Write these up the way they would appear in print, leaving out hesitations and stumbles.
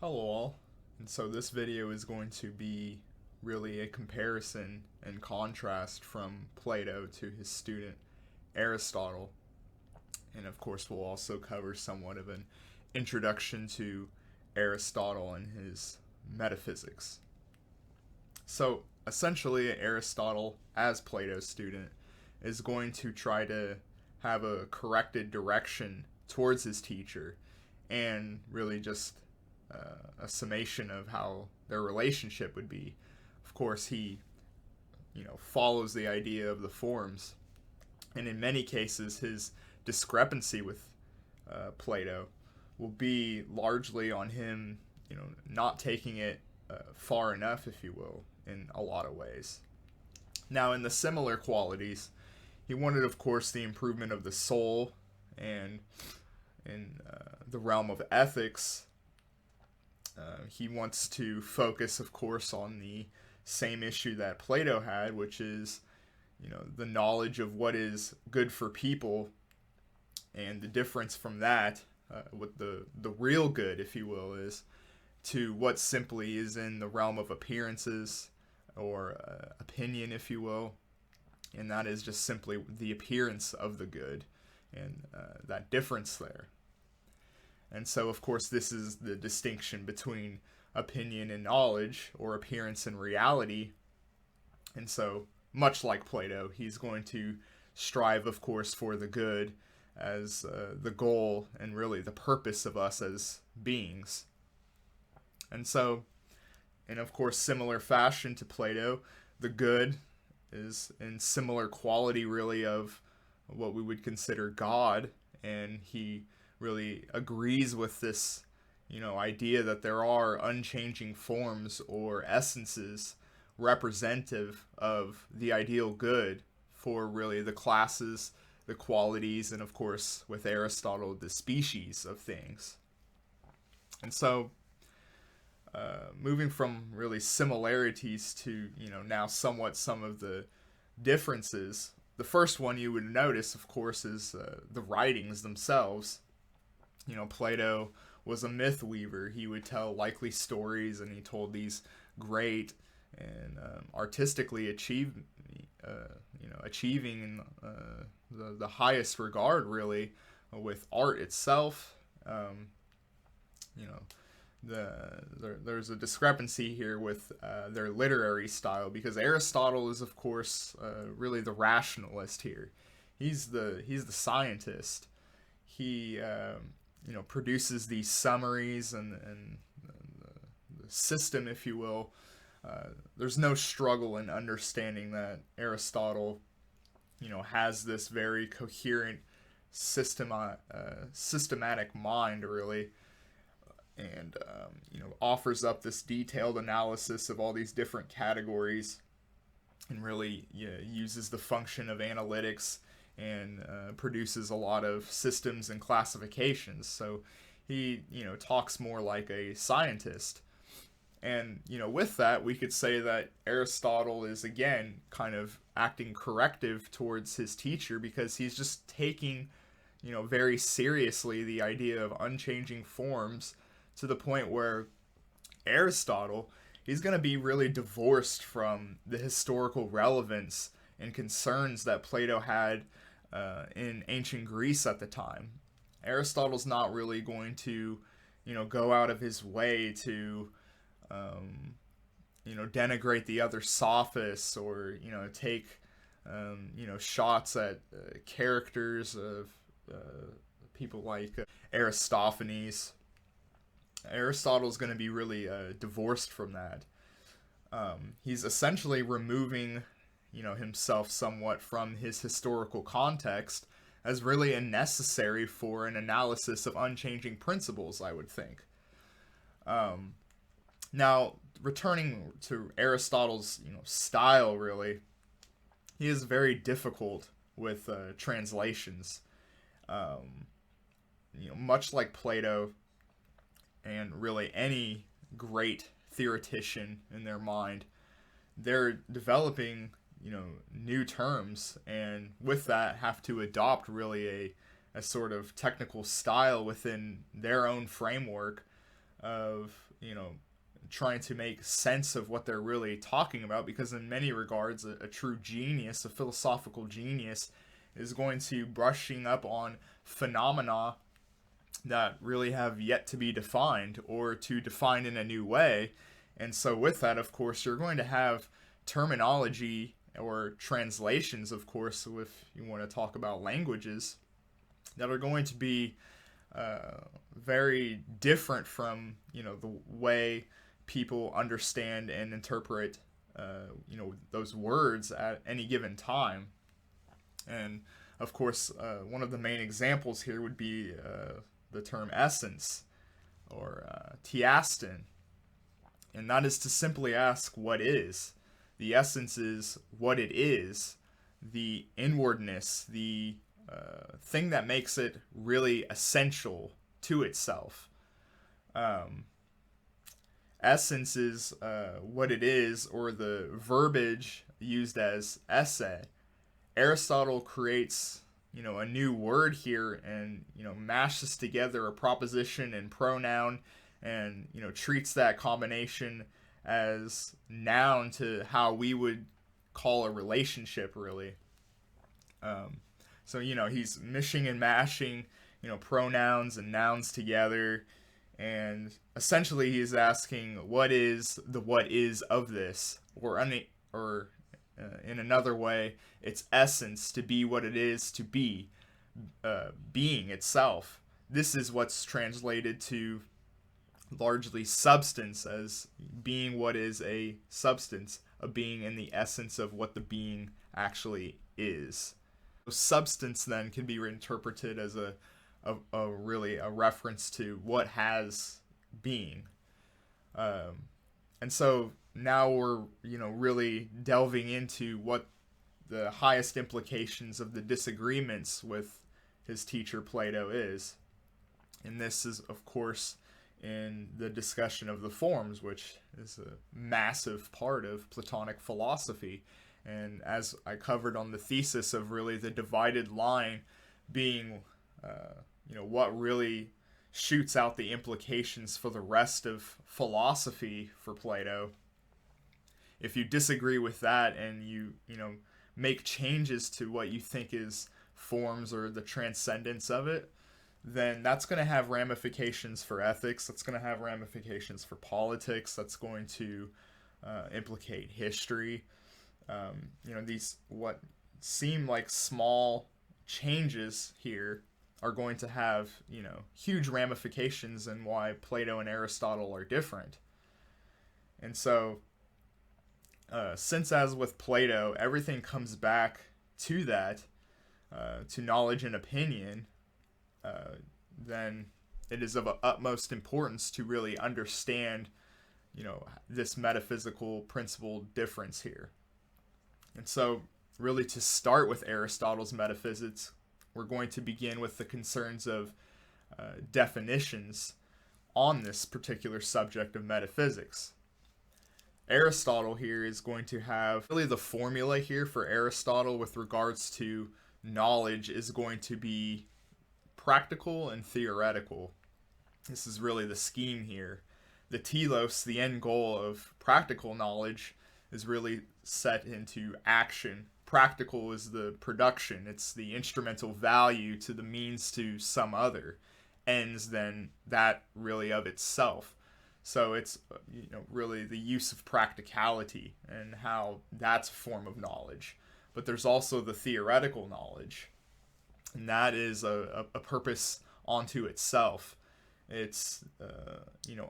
Hello all, and so this video is going to be really a comparison and contrast from Plato to his student Aristotle, and of course we'll also cover somewhat of an introduction to Aristotle and his metaphysics. So essentially Aristotle, as Plato's student, is going to try to have a corrected direction towards his teacher and really just a summation of how their relationship would be. Of course, he follows the idea of the forms, and in many cases, his discrepancy with Plato will be largely on him, not taking it far enough, if you will, in a lot of ways. Now, in the similar qualities, he wanted, of course, the improvement of the soul, and in the realm of ethics, he wants to focus, of course, on the same issue that Plato had, which is, the knowledge of what is good for people, and the difference from that, what the real good, if you will, is to what simply is in the realm of appearances or opinion, if you will, and that is just simply the appearance of the good, and that difference there. And so, of course, this is the distinction between opinion and knowledge, or appearance and reality. And so, much like Plato, he's going to strive, of course, for the good as the goal and really the purpose of us as beings. And so, in of course similar fashion to Plato, the good is in similar quality really of what we would consider God, and he really agrees with this idea that there are unchanging forms or essences representative of the ideal good for really the classes, the qualities, and of course with Aristotle the species of things. And so moving from really similarities to now somewhat some of the differences, the first one you would notice, of course, is the writings themselves. Plato was a myth weaver. He would tell likely stories, and he told these great and artistically achieving the highest regard, really, with art itself. You know, there's a discrepancy here with their literary style, because Aristotle is, of course, really the rationalist here. He's the scientist. He produces these summaries and the system, if you will. There's no struggle in understanding that Aristotle, has this very coherent systematic mind, really, and offers up this detailed analysis of all these different categories, and really uses the function of analytics, and produces a lot of systems and classifications. So he talks more like a scientist. And with that, we could say that Aristotle is again kind of acting corrective towards his teacher, because he's just taking very seriously the idea of unchanging forms, to the point where Aristotle, he's going to be really divorced from the historical relevance and concerns that Plato had in ancient Greece at the time. Aristotle's not really going to, go out of his way to, denigrate the other sophists, or, take, shots at characters of people like Aristophanes. Aristotle's going to be really divorced from that. He's essentially removing, himself somewhat from his historical context, as really unnecessary for an analysis of unchanging principles, I would think. Now, returning to Aristotle's, style, really, he is very difficult with translations. Much like Plato, and really any great theoretician in their mind, they're developing new terms, and with that have to adopt really a sort of technical style within their own framework, of, trying to make sense of what they're really talking about, because in many regards, a true genius, a philosophical genius, is going to brushing up on phenomena that really have yet to be defined or to define in a new way. And so with that, of course, you're going to have terminology or translations, of course, if you want to talk about languages, that are going to be very different from, the way people understand and interpret, those words at any given time. And of course, one of the main examples here would be the term essence or tiastin. And that is to simply ask what is. The essence is what it is, the inwardness, the thing that makes it really essential to itself. Essence is what it is, or the verbiage used as esse. Aristotle creates, a new word here and, mashes together a proposition and pronoun and, treats that combination as noun to how we would call a relationship, really. So, he's mishing and mashing, pronouns and nouns together. And essentially he's asking, what is the what is of this? Or in another way, its essence, to be what it is to be, being itself. This is what's translated to largely substance, as being what is a substance, a being in the essence of what the being actually is. Substance then can be interpreted as a really a reference to what has being. And so now we're, really delving into what the highest implications of the disagreements with his teacher Plato is. And this is, of course, in the discussion of the forms, which is a massive part of Platonic philosophy. And as I covered on the thesis of really the divided line being, what really shoots out the implications for the rest of philosophy for Plato. If you disagree with that and you make changes to what you think is forms or the transcendence of it, then that's going to have ramifications for ethics. That's going to have ramifications for politics. That's going to implicate history. These what seem like small changes here are going to have, huge ramifications in why Plato and Aristotle are different. And so, since as with Plato, everything comes back to that, to knowledge and opinion, then it is of utmost importance to really understand, this metaphysical principle difference here. And so, really, to start with Aristotle's metaphysics, we're going to begin with the concerns of definitions on this particular subject of metaphysics. Aristotle here is going to have really the formula here for Aristotle with regards to knowledge is going to be practical and theoretical. This is really the scheme here. The telos, the end goal of practical knowledge, is really set into action. Practical is the production. It's the instrumental value to the means to some other. Ends then that really of itself. So it's, really the use of practicality and how that's a form of knowledge. But there's also the theoretical knowledge. And that is a purpose onto itself. It's,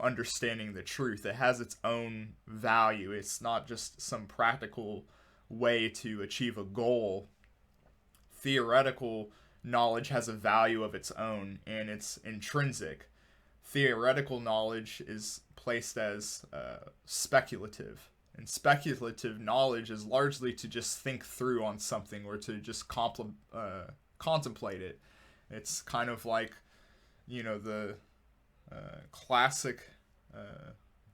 understanding the truth. It has its own value. It's not just some practical way to achieve a goal. Theoretical knowledge has a value of its own, and it's intrinsic. Theoretical knowledge is placed as speculative. And speculative knowledge is largely to just think through on something or to just contemplate it. It's kind of like, the classic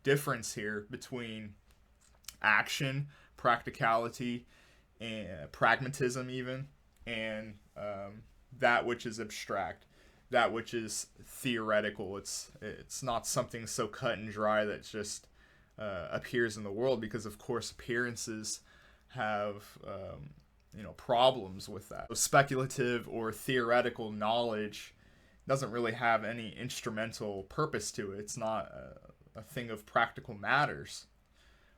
difference here between action, practicality, and pragmatism even, and that which is abstract. that which is theoretical. It's not something so cut and dry that just appears in the world, because of course appearances have problems with that. So speculative or theoretical knowledge doesn't really have any instrumental purpose to it. It's not a thing of practical matters.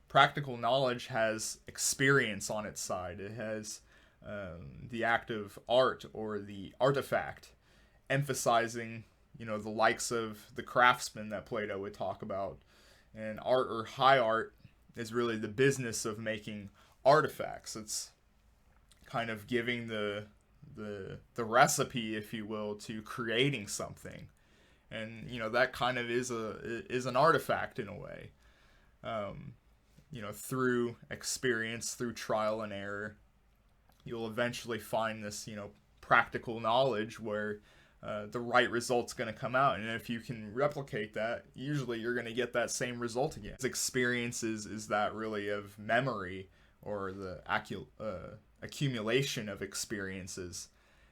Practical knowledge has experience on its side. It has the act of art or the artifact, emphasizing the likes of the craftsman that Plato would talk about. And art, or high art, is really the business of making artifacts. It's kind of giving the recipe, if you will, to creating something. And that kind of is an artifact in a way. Through experience, through trial and error, you'll eventually find this practical knowledge where the right result's going to come out. And if you can replicate that, usually you're going to get that same result again. Experiences is that really of memory, or the accumulation of experiences.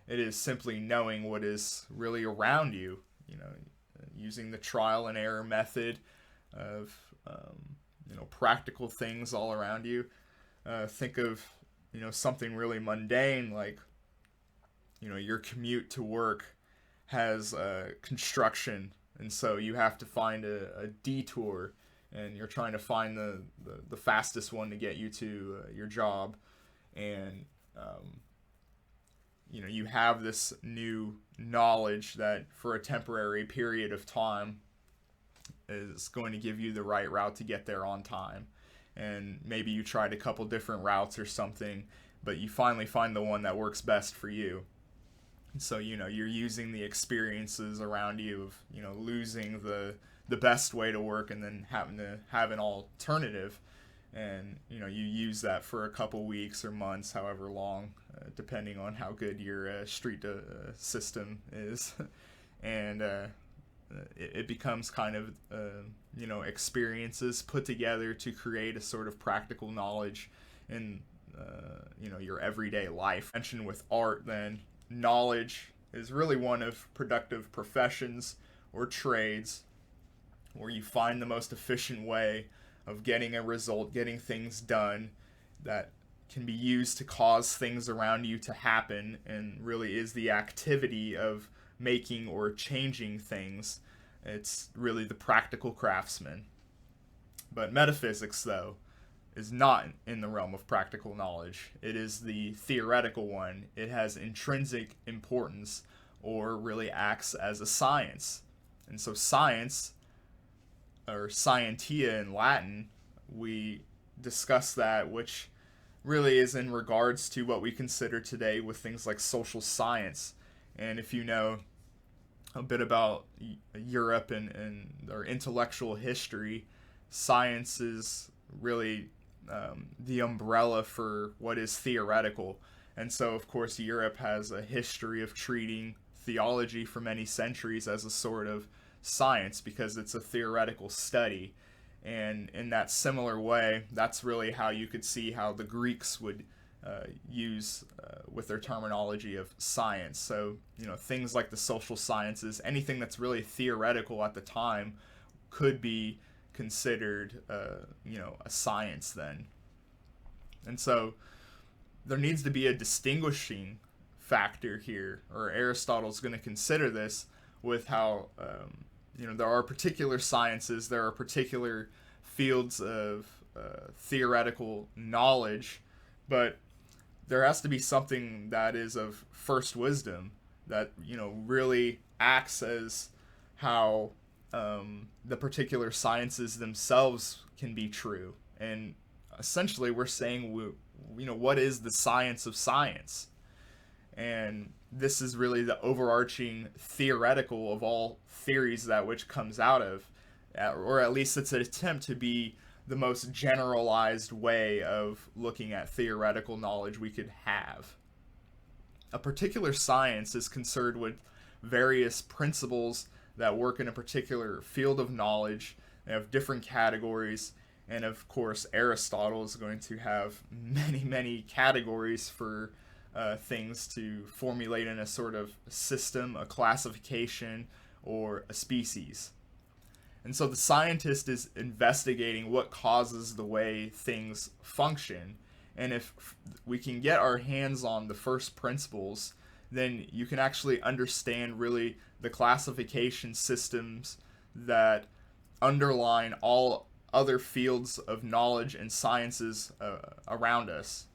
It is simply knowing what is really around you, using the trial and error method of practical things all around you. Think of something really mundane, like your commute to work has construction, and so you have to find a detour, and you're trying to find the fastest one to get you to your job. And you have this new knowledge that for a temporary period of time is going to give you the right route to get there on time. And maybe you tried a couple different routes or something, but you finally find the one that works best for you. And so you're using the experiences around you of losing the best way to work and then having to have an alternative. And you use that for a couple weeks or months, however long, depending on how good your street system is. And it becomes kind of experiences put together to create a sort of practical knowledge in your everyday life. Mentioned with art, then, knowledge is really one of productive professions or trades where you find the most efficient way of getting a result, getting things done that can be used to cause things around you to happen, and really is the activity of making or changing things. It's really the practical craftsman. But metaphysics, though, is not in the realm of practical knowledge. It is the theoretical one. It has intrinsic importance, or really acts as a science. And so science, or scientia in Latin, we discuss that, which really is in regards to what we consider today with things like social science. And if you know a bit about Europe and their intellectual history, science is really the umbrella for what is theoretical. And so, of course, Europe has a history of treating theology for many centuries as a sort of science, because it's a theoretical study. And in that similar way, that's really how you could see how the Greeks would use with their terminology of science. So, things like the social sciences, anything that's really theoretical at the time could be considered, a science then. And so there needs to be a distinguishing factor here, or Aristotle's going to consider this with how, there are particular sciences, there are particular fields of theoretical knowledge, but there has to be something that is of first wisdom that, really acts as how the particular sciences themselves can be true. And essentially we're saying, what is the science of science? And this is really the overarching theoretical of all theories that which comes out of, or at least it's an attempt to be the most generalized way of looking at theoretical knowledge we could have. A particular science is concerned with various principles that work in a particular field of knowledge. They have different categories, and of course Aristotle is going to have many categories for things to formulate in a sort of system, a classification, or a species. And so the scientist is investigating what causes the way things function. And if we can get our hands on the first principles, then you can actually understand really the classification systems that underline all other fields of knowledge and sciences around us.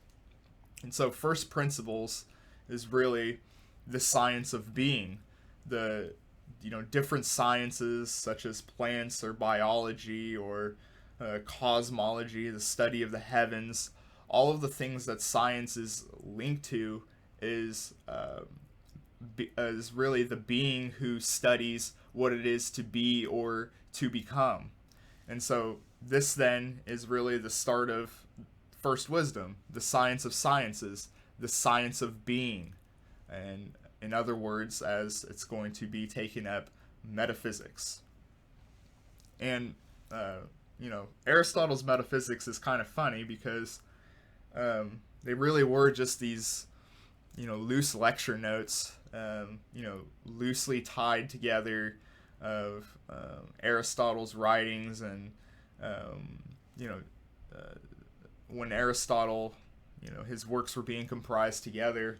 And so first principles is really the science of being. The different sciences such as plants or biology or cosmology, the study of the heavens, all of the things that science is linked to is really the being who studies what it is to be or to become. And so this then is really the start of first wisdom, the science of sciences, the science of being. And in other words, as it's going to be taken up, metaphysics. And Aristotle's metaphysics is kind of funny because they really were just these loose lecture notes, loosely tied together of Aristotle's writings. And when Aristotle, his works were being comprised together,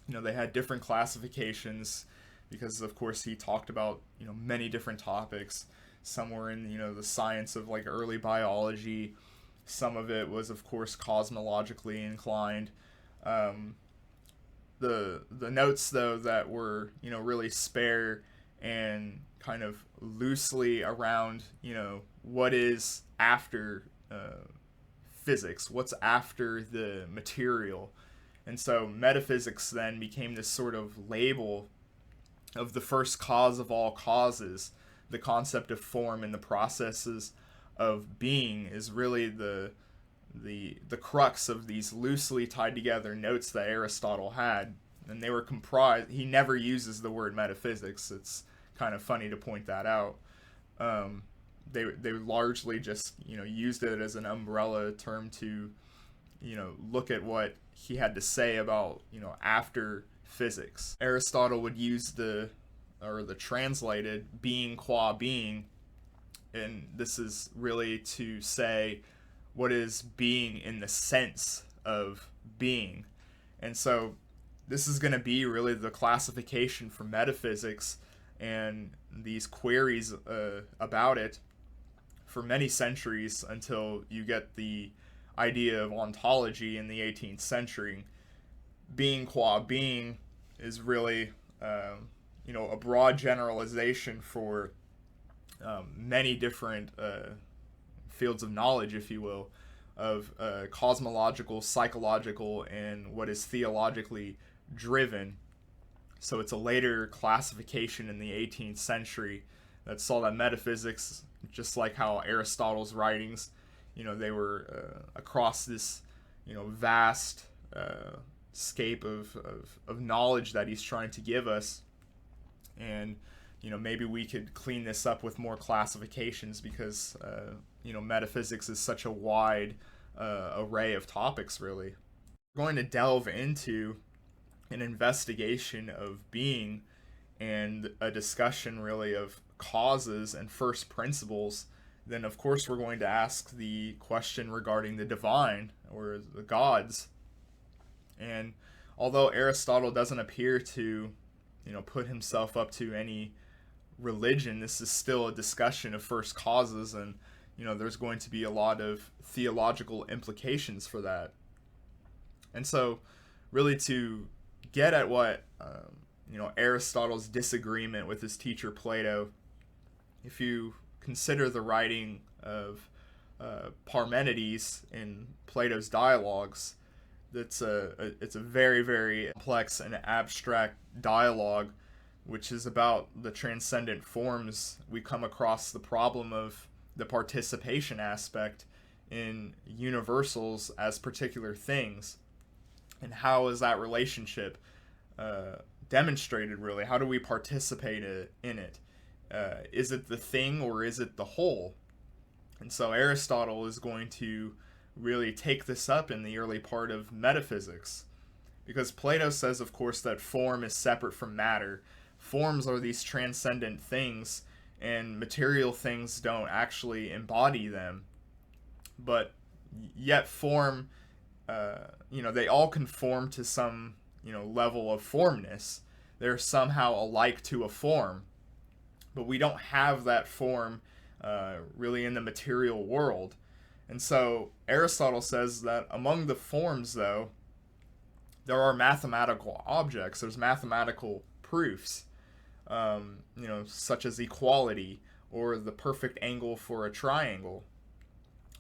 they had different classifications because, of course, he talked about many different topics. Some were in the science of like early biology. Some of it was, of course, cosmologically inclined. The notes, though, that were really spare and kind of loosely around what is after physics, what's after the material. And so metaphysics then became this sort of label of the first cause of all causes. The concept of form and the processes of being is really the crux of these loosely tied together notes that Aristotle had. And they were comprised, he never uses the word metaphysics. It's kind of funny to point that out. They largely just used it as an umbrella term to look at what he had to say about after physics. Aristotle would use the translated being qua being, and this is really to say what is being in the sense of being. And so this is going to be really the classification for metaphysics and these queries about it for many centuries until you get the idea of ontology in the 18th century. Being qua being is really a broad generalization for many different fields of knowledge, if you will, of cosmological, psychological, and what is theologically driven. So it's a later classification in the 18th century that saw that metaphysics, just like how Aristotle's writings, they were across this, vast scape of knowledge that he's trying to give us. And, maybe we could clean this up with more classifications because, metaphysics is such a wide array of topics, really. We're going to delve into an investigation of being and a discussion, really, of causes and first principles. Then, of course, we're going to ask the question regarding the divine or the gods. And although Aristotle doesn't appear to, put himself up to any religion, this is still a discussion of first causes, and, there's going to be a lot of theological implications for that. And so, really, to get at what, Aristotle's disagreement with his teacher Plato, if you consider the writing of Parmenides in Plato's dialogues, it's a very, very complex and abstract dialogue, which is about the transcendent forms. We come across the problem of the participation aspect in universals as particular things, and how is that relationship demonstrated, really? How do we participate in it? Is it the thing or is it the whole? And so Aristotle is going to really take this up in the early part of metaphysics. Because Plato says, of course, that form is separate from matter. Forms are these transcendent things, and material things don't actually embody them. But yet, form, they all conform to some, level of formness. They're somehow alike to a form, but we don't have that form really in the material world. And so Aristotle says that among the forms, though, there are mathematical objects. There's mathematical proofs, such as equality or the perfect angle for a triangle.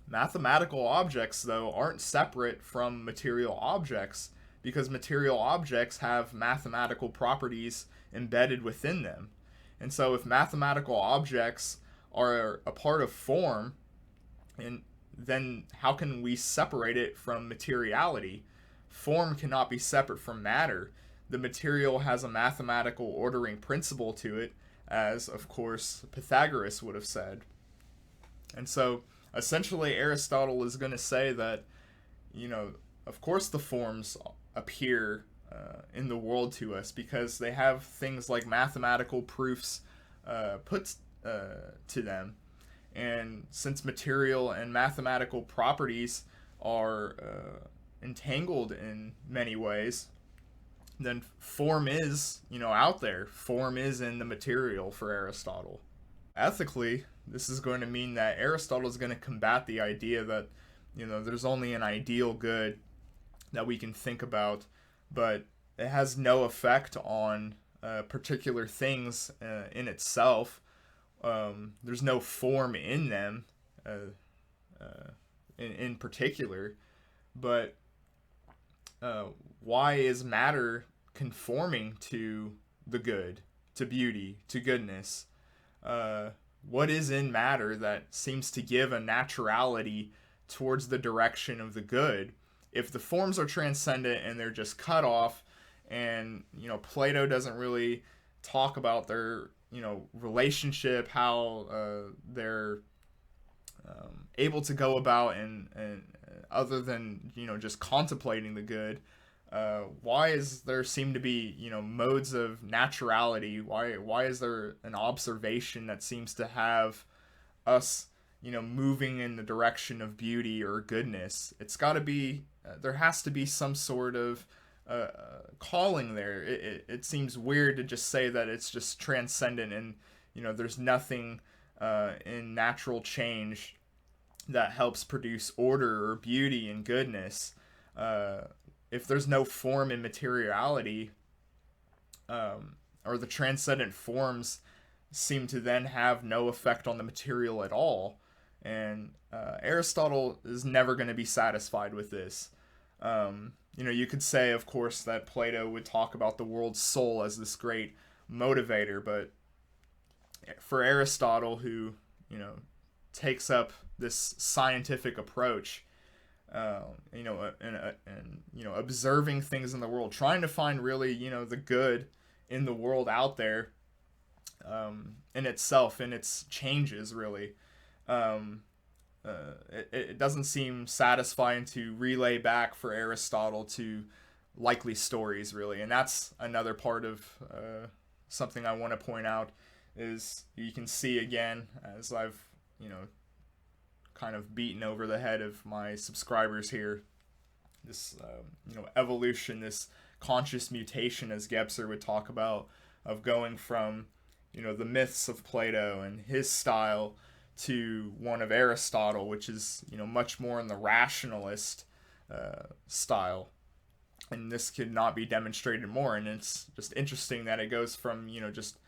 Mathematical objects, though, aren't separate from material objects because material objects have mathematical properties embedded within them. And so if mathematical objects are a part of form, and then how can we separate it from materiality? Form cannot be separate from matter. The material has a mathematical ordering principle to it, as, of course, Pythagoras would have said. And so, essentially, Aristotle is going to say that, of course the forms appear in the world to us because they have things like mathematical proofs put to them. And since material and mathematical properties are entangled in many ways, then form is, out there. Form is in the material for Aristotle. Ethically, this is going to mean that Aristotle is going to combat the idea that, there's only an ideal good that we can think about, but it has no effect on particular things in itself. There's no form in them in particular, but why is matter conforming to the good, to beauty, to goodness? What is in matter that seems to give a naturality towards the direction of the good? If the forms are transcendent and they're just cut off, and Plato doesn't really talk about their relationship, how they're able to go about and other than just contemplating the good, why is there seem to be modes of naturality? Why is there an observation that seems to have us moving in the direction of beauty or goodness? It's got to be there has to be some sort of calling there. It seems weird to just say that it's just transcendent and there's nothing in natural change that helps produce order or beauty and goodness. If there's no form in materiality, or the transcendent forms seem to then have no effect on the material at all. And Aristotle is never going to be satisfied with this. You could say, of course, that Plato would talk about the world's soul as this great motivator, but for Aristotle, who takes up this scientific approach, observing things in the world, trying to find really the good in the world out there, in itself, in its changes, really. It doesn't seem satisfying to relay back for Aristotle to likely stories, really. And that's another part of something I want to point out is you can see again, as I've, kind of beaten over the head of my subscribers here, this, evolution, this conscious mutation, as Gebser would talk about, of going from, the myths of Plato and his style to one of Aristotle, which is much more in the rationalist style, and this could not be demonstrated more. And it's just interesting that it goes from just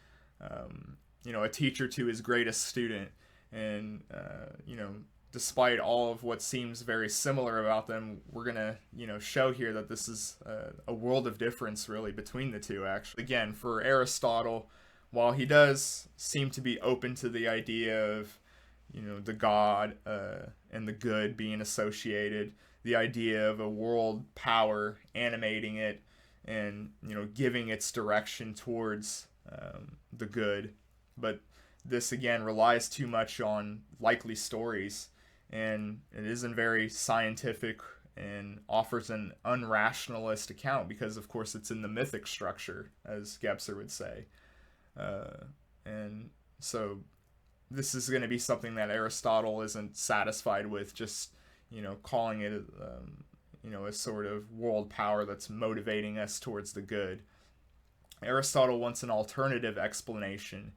a teacher to his greatest student, and despite all of what seems very similar about them, we're gonna show here that this is a world of difference really between the two. Actually, again, for Aristotle, while he does seem to be open to the idea of the God and the good being associated, the idea of a world power animating it and giving its direction towards the good, but this again relies too much on likely stories, and it isn't very scientific and offers an unrationalist account because, of course, it's in the mythic structure, as Gebser would say. And so this is going to be something that Aristotle isn't satisfied with, just, calling it, a sort of world power that's motivating us towards the good. Aristotle wants an alternative explanation.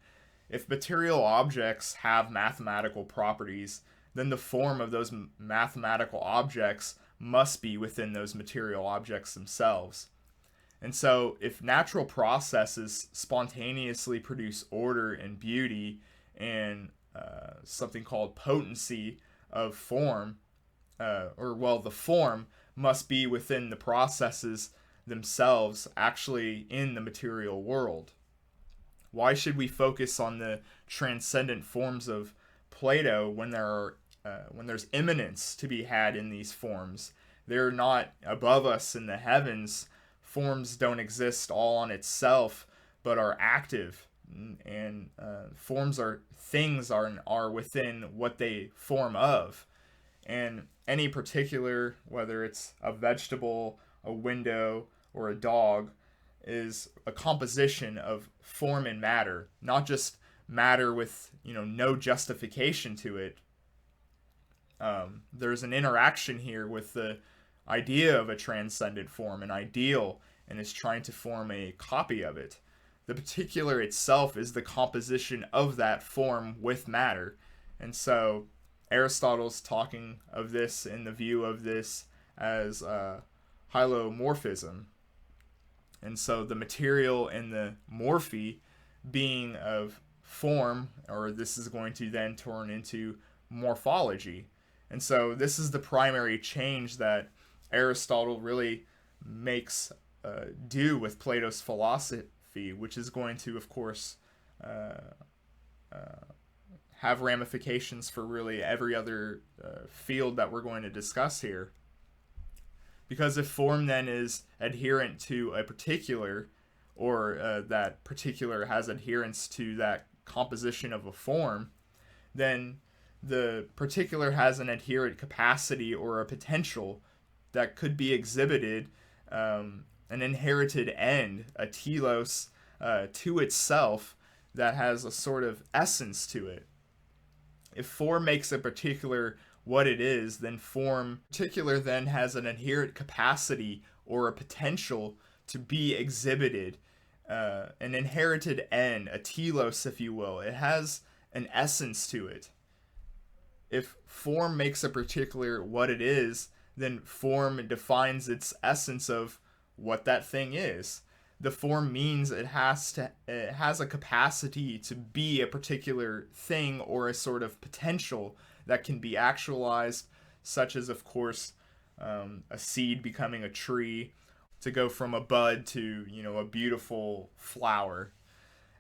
If material objects have mathematical properties, then the form of those mathematical objects must be within those material objects themselves. And so, if natural processes spontaneously produce order and beauty and something called potency of form, the form must be within the processes themselves, actually in the material world. Why should we focus on the transcendent forms of Plato when there's immanence to be had in these forms? They're not above us in the heavens. Forms don't exist all on itself, but are active, and forms are within what they form of. And any particular, whether it's a vegetable, a window, or a dog, is a composition of form and matter, not just matter with no justification to it. There's an interaction here with the idea of a transcendent form, an ideal, and is trying to form a copy of it. The particular itself is the composition of that form with matter. And so Aristotle's talking of this in the view of this as hylomorphism. And so the material and the morphe being of form, or this is going to then turn into morphology. And so this is the primary change that Aristotle really makes do with Plato's philosophy, which is going to, of course, have ramifications for really every other field that we're going to discuss here. Because if form then is adherent to a particular, or that particular has adherence to that composition of a form, then the particular has an adherent capacity or a potential that could be exhibited, an inherited end, a telos to itself that has a sort of essence to it. If form makes a particular what it is, then form particular then has an inherent capacity or a potential to be exhibited, an inherited end, a telos, if you will. It has an essence to it. If form makes a particular what it is, then form defines its essence of what that thing is. The form means it has a capacity to be a particular thing or a sort of potential that can be actualized, such as, of course, a seed becoming a tree, to go from a bud to, a beautiful flower.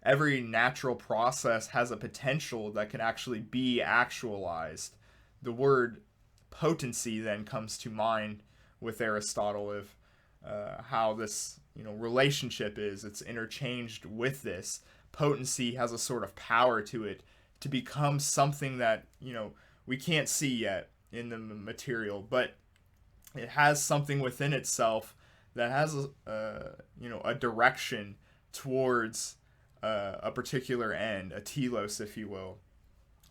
Every natural process has a potential that can actually be actualized. The word potency then comes to mind with Aristotle of how this relationship is. It's interchanged with this. Potency has a sort of power to it to become something that we can't see yet in the material, but it has something within itself that has a direction towards a particular end, a telos, if you will.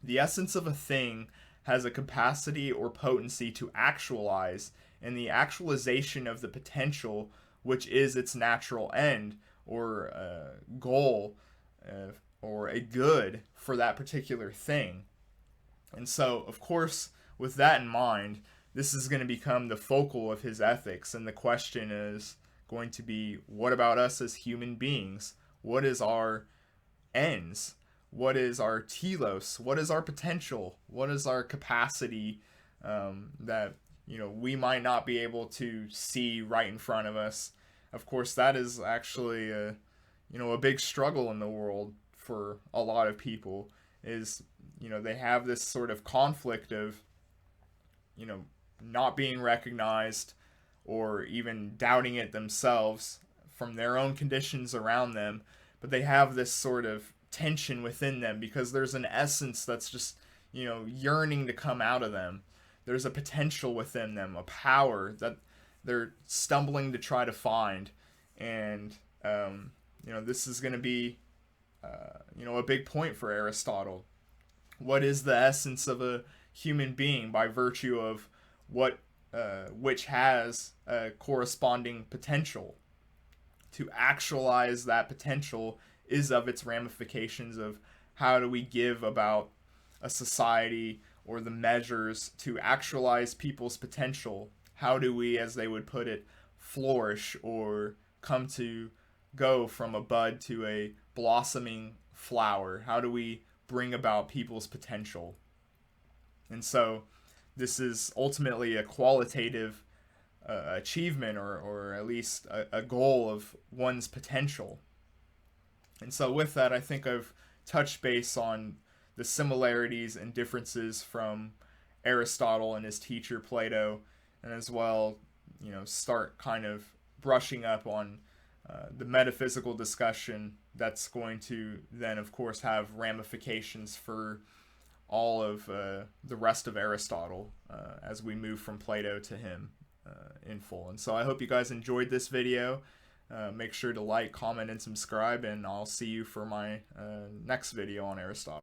The essence of a thing has a capacity or potency to actualize, and the actualization of the potential, which is its natural end or goal or a good for that particular thing. And so, of course, with that in mind, this is going to become the focal of his ethics, and the question is going to be, what about us as human beings? What is our ends? What is our telos? What is our potential? What is our capacity that we might not be able to see right in front of us? Of course, that is actually a big struggle in the world for a lot of people. Is they have this sort of conflict of not being recognized or even doubting it themselves from their own conditions around them, but they have this sort of tension within them because there's an essence that's just yearning to come out of them. there's a potential within them, a power that they're stumbling to try to find. And this is going to be a big point for Aristotle. What is the essence of a human being by virtue of what which has a corresponding potential? To actualize that potential is of its ramifications of how do we give about a society, or the measures to actualize people's potential. How do we, as they would put it, flourish or come to go from a bud to a blossoming flower? How do we bring about people's potential? And so this is ultimately a qualitative achievement, or at least a goal of one's potential. And so with that, I think I've touched base on the similarities and differences from Aristotle and his teacher Plato, and as well, start kind of brushing up on the metaphysical discussion that's going to then, of course, have ramifications for all of the rest of Aristotle as we move from Plato to him in full. And so I hope you guys enjoyed this video. Make sure to like, comment, and subscribe, and I'll see you for my next video on Aristotle.